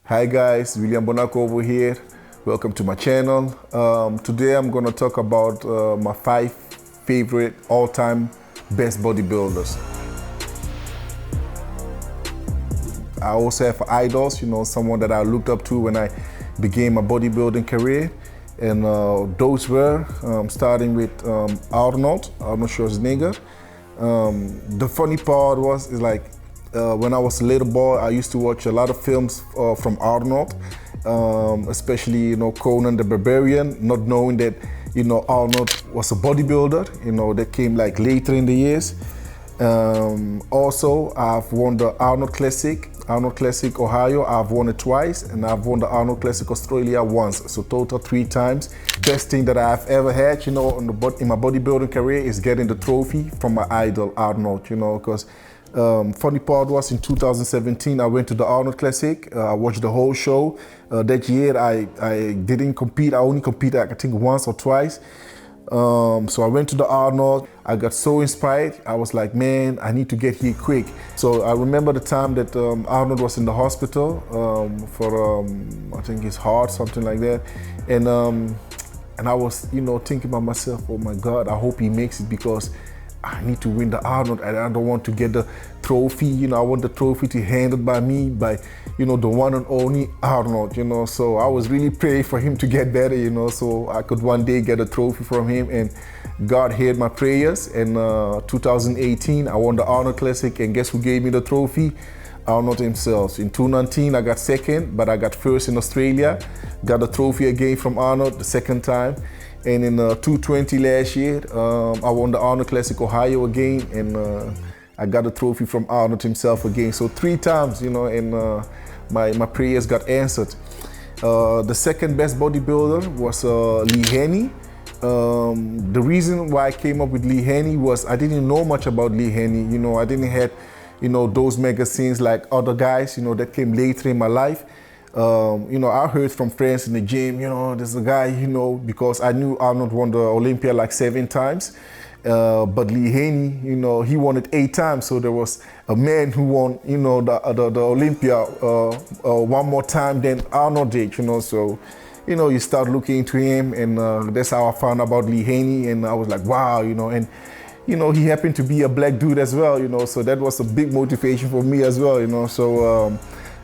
Hi guys, William Bonac over here. Welcome to my channel. Today I'm going to talk about my 5 favorite all-time best bodybuilders. I also have idols, someone that I looked up to when I began my bodybuilding career. And those were, starting with Arnold Scwarzenegger. The funny part is when I was a little boy, I used to watch a lot of films from Arnold, especially, Conan the Barbarian, not knowing that, Arnold was a bodybuilder, that came like later in the years. Also, I've won the Arnold Classic Ohio, I've won it twice, and I've won the Arnold Classic Australia once, so total 3 times. Best thing that I've ever had, in my bodybuilding career is getting the trophy from my idol, Arnold, because funny part was in 2017, I went to the Arnold Classic. I watched the whole show. That year, I didn't compete. I only competed, I think, once or twice. So I went to the Arnold. I got so inspired. I was like, man, I need to get here quick. So I remember the time that Arnold was in the hospital for, I think his heart, something like that. And I was, thinking about myself, oh my God, I hope he makes it because I need to win the Arnold and I don't want to get the trophy. I want the trophy to be handled by me, by, the one and only Arnold, So I was really praying for him to get better, so I could one day get a trophy from him. And God heard my prayers. And 2018, I won the Arnold Classic, and guess who gave me the trophy? Arnold himself. In 2019, I got second, but I got first in Australia. Got the trophy again from Arnold the second time. And in 2020 last year, I won the Arnold Classic Ohio again, and I got a trophy from Arnold himself again. So 3 times, and my prayers got answered. The second best bodybuilder was Lee Haney. The reason why I came up with Lee Haney was I didn't know much about Lee Haney. I didn't have, those magazines like other guys, that came later in my life. I heard from friends in the gym, there's a guy, because I knew Arnold won the Olympia like 7 times. But Lee Haney, he won it 8 times. So there was a man who won, the Olympia 1 more time than Arnold did, So, you start looking into him, and that's how I found out about Lee Haney. And I was like, wow, and he happened to be a black dude as well, so that was a big motivation for me as well, So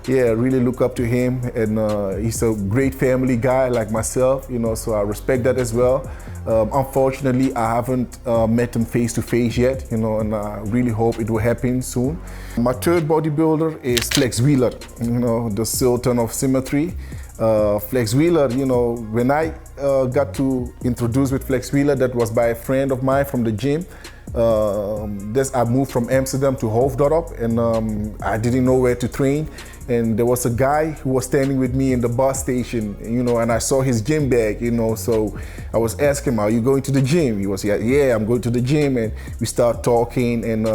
yeah, really look up to him, and he's a great family guy like myself, so I respect that as well. Unfortunately, I haven't met him face to face yet, and I really hope it will happen soon. My third bodybuilder is Flex Wheeler, the Sultan of Symmetry. Flex Wheeler, when I got to introduce with Flex Wheeler, that was by a friend of mine from the gym. I moved from Amsterdam to Hoofddorp, and I didn't know where to train. And there was a guy who was standing with me in the bus station, and I saw his gym bag, so I was asking him, are you going to the gym? He was like, yeah, I'm going to the gym. And we started talking, and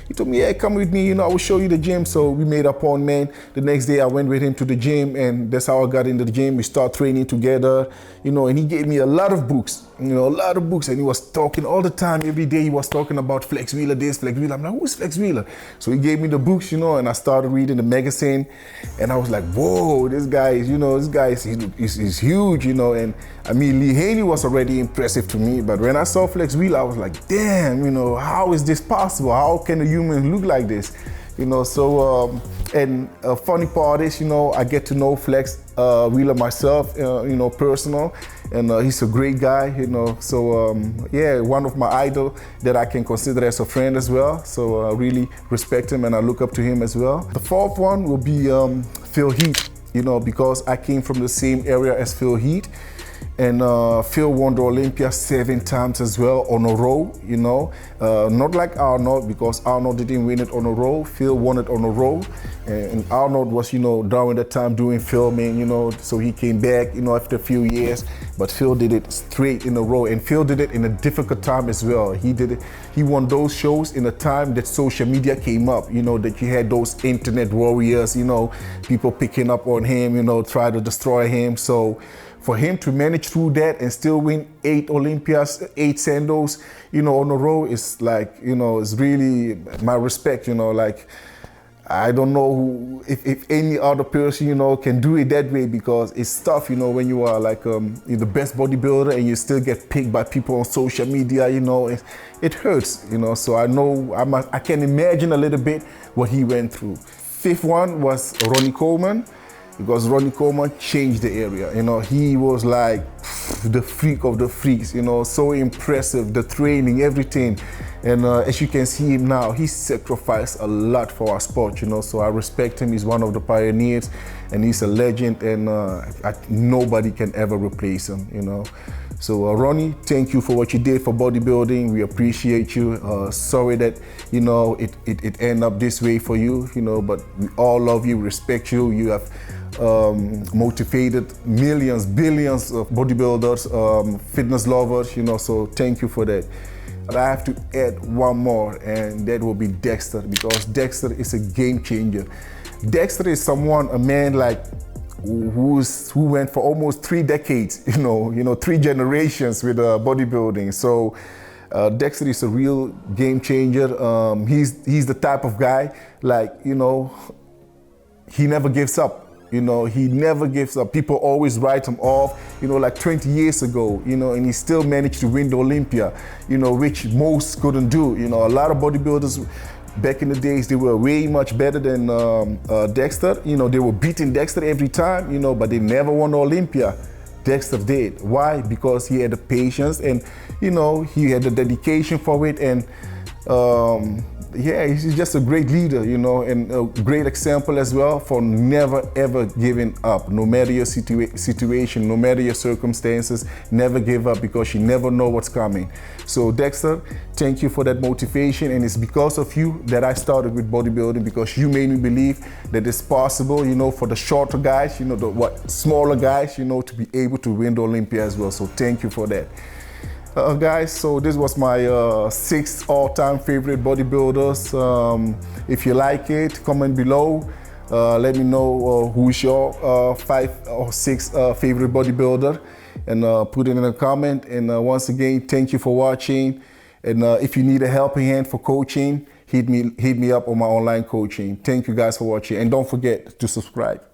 he told me, yeah, come with me, I will show you the gym. So we made an appointment. The next day I went with him to the gym, and that's how I got into the gym. We started training together, and he gave me a lot of books, a lot of books. And he was talking all the time, every day he was talking about Flex Wheeler, this, Flex Wheeler. I'm like, who's Flex Wheeler? So he gave me the books, and I started reading the magazine. And I was like, whoa, this guy is huge, And I mean, Lee Haney was already impressive to me, but when I saw Flex Wheeler, I was like, damn, how is this possible? How can a human look like this? So, and a funny part is, I get to know Flex Wheeler myself, personal, and he's a great guy, So, yeah, one of my idols that I can consider as a friend as well. So I really respect him and I look up to him as well. The fourth one will be Heath, because I came from the same area as Heath. And Phil won the Olympia 7 times as well on a row, Not like Arnold, because Arnold didn't win it on a row. Phil won it on a row. And Arnold was, during that time doing filming, so he came back, after a few years. But Phil did it straight in a row. And Phil did it in a difficult time as well. He did it. He won those shows in a time that social media came up, that you had those internet warriors, people picking up on him, try to destroy him. So for him to manage through that and still win 8 Olympias, 8 Sandos, on a row is like, is really my respect, I don't know if any other person, you know, can do it that way, because it's tough, you know, when you are like you're the best bodybuilder and you still get picked by people on social media, you know, it hurts, you know. So I know, I can imagine a little bit what he went through. Fifth one was Ronnie Coleman, because Ronnie Coleman changed the area, you know. He was like the freak of the freaks, you know, so impressive, the training, everything. And as you can see him now, he sacrificed a lot for our sport, you know, so I respect him. He's one of the pioneers and he's a legend, and nobody can ever replace him, you know. So Ronnie, thank you for what you did for bodybuilding. We appreciate you. Sorry that, you know, it ended up this way for you, you know, but we all love you, respect you. You have motivated millions, billions of bodybuilders, fitness lovers, you know, so thank you for that. But I have to add one more, and that will be Dexter, because Dexter is a game changer. Dexter is a man like who went for almost 3 decades, you know, 3 generations with bodybuilding. So Dexter is a real game changer. He's the type of guy, like, you know, he never gives up. You know, he never gives up. People always write him off, you know, like 20 years ago, you know, and he still managed to win the Olympia, you know, which most couldn't do. You know, a lot of bodybuilders back in the days, they were way much better than Dexter. You know, they were beating Dexter every time, you know, but they never won the Olympia. Dexter did. Why? Because he had the patience and, you know, he had the dedication for it. And yeah, he's just a great leader, you know, and a great example as well for never ever giving up. No matter your situation, no matter your circumstances, never give up, because you never know what's coming. So Dexter, thank you for that motivation, and it's because of you that I started with bodybuilding, because you made me believe that it's possible, you know, for the shorter guys, you know, the smaller guys, you know, to be able to win the Olympia as well. So thank you for that. Guys, so this was my 6 all-time favorite bodybuilders. If you like it, comment below. Let me know who's your 5 or 6 favorite bodybuilder, and put it in a comment. And once again, thank you for watching. And if you need a helping hand for coaching, hit me up on my online coaching. Thank you guys for watching, and don't forget to subscribe.